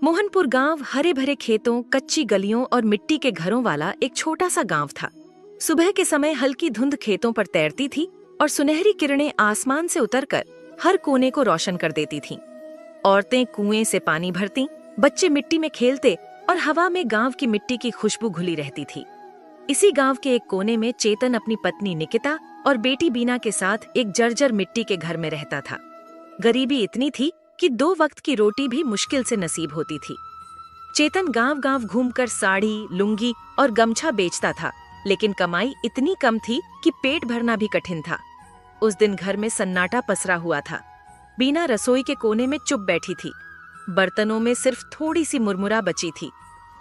मोहनपुर गांव हरे भरे खेतों, कच्ची गलियों और मिट्टी के घरों वाला एक छोटा सा गांव था। सुबह के समय हल्की धुंध खेतों पर तैरती थी और सुनहरी किरणें आसमान से उतरकर हर कोने को रोशन कर देती थीं। औरतें कुएं से पानी भरतीं, बच्चे मिट्टी में खेलते और हवा में गांव की मिट्टी की खुशबू घुली रहती थी। इसी गांव के एक कोने में चेतन अपनी पत्नी निकिता और बेटी बीना के साथ एक जर्जर मिट्टी के घर में रहता था। गरीबी इतनी थी कि 2 वक्त की रोटी भी मुश्किल से नसीब होती थी। चेतन गांव-गांव घूमकर साड़ी, लुंगी और गमछा बेचता था, लेकिन कमाई इतनी कम थी कि पेट भरना भी कठिन था। उस दिन घर में सन्नाटा पसरा हुआ था। बीना रसोई के कोने में चुप बैठी थी। बर्तनों में सिर्फ थोड़ी सी मुरमुरा बची थी।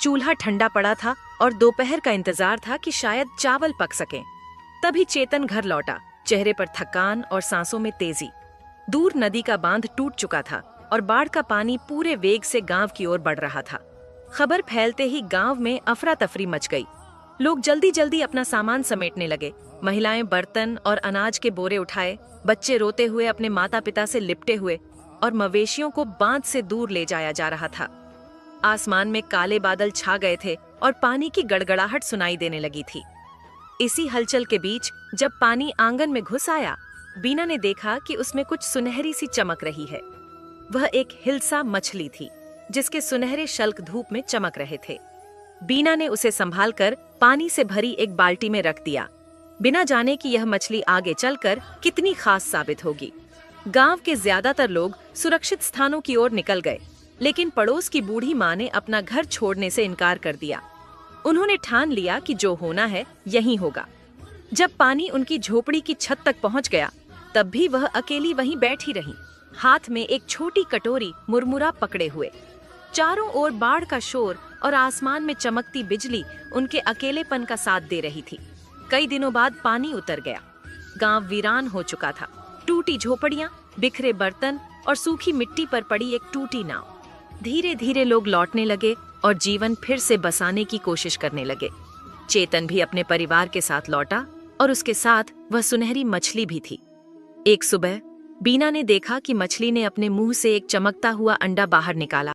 चूल्हा ठंडा पड़ा था और दोपहर का इंतजार था कि शायद चावल पक सकें। तभी चेतन घर लौटा, चेहरे पर थकान और सांसों में तेजी। दूर नदी का बांध टूट चुका था और बाढ़ का पानी पूरे वेग से गांव की ओर बढ़ रहा था। खबर फैलते ही गांव में अफरा तफरी मच गई। लोग जल्दी जल्दी अपना सामान समेटने लगे। महिलाएं बर्तन और अनाज के बोरे उठाए, बच्चे रोते हुए अपने माता पिता से लिपटे हुए और मवेशियों को बांध से दूर ले जाया जा रहा था। आसमान में काले बादल छा गए थे और पानी की गड़गड़ाहट सुनाई देने लगी थी। इसी हलचल के बीच जब पानी आंगन में घुस आया, बीना ने देखा कि उसमें कुछ सुनहरी सी चमक रही है। वह एक हिल्सा मछली थी, जिसके सुनहरे शल्क धूप में चमक रहे थे। बीना ने उसे संभालकर पानी से भरी एक बाल्टी में रख दिया, बिना जाने कि यह मछली आगे चलकर कितनी खास साबित होगी। गांव के ज्यादातर लोग सुरक्षित स्थानों की ओर निकल गए, लेकिन पड़ोस की बूढ़ी माँ ने अपना घर छोड़ने से इनकार कर दिया। उन्होंने ठान लिया कि जो होना है यहीं होगा। जब पानी उनकी झोपड़ी की छत तक पहुंच गया, तब भी वह अकेली वहीं बैठी रही, हाथ में एक छोटी कटोरी मुरमुरा पकड़े हुए। चारों ओर बाढ़ का शोर और आसमान में चमकती बिजली उनके अकेलेपन का साथ दे रही थी। कई दिनों बाद पानी उतर गया। गांव वीरान हो चुका था। टूटी झोपड़ियां, बिखरे बर्तन और सूखी मिट्टी पर पड़ी एक टूटी नाव। धीरे धीरे लोग लौटने लगे और जीवन फिर से बसाने की कोशिश करने लगे। चेतन भी अपने परिवार के साथ लौटा और उसके साथ वह सुनहरी मछली भी थी। एक सुबह बीना ने देखा कि मछली ने अपने मुंह से एक चमकता हुआ अंडा बाहर निकाला।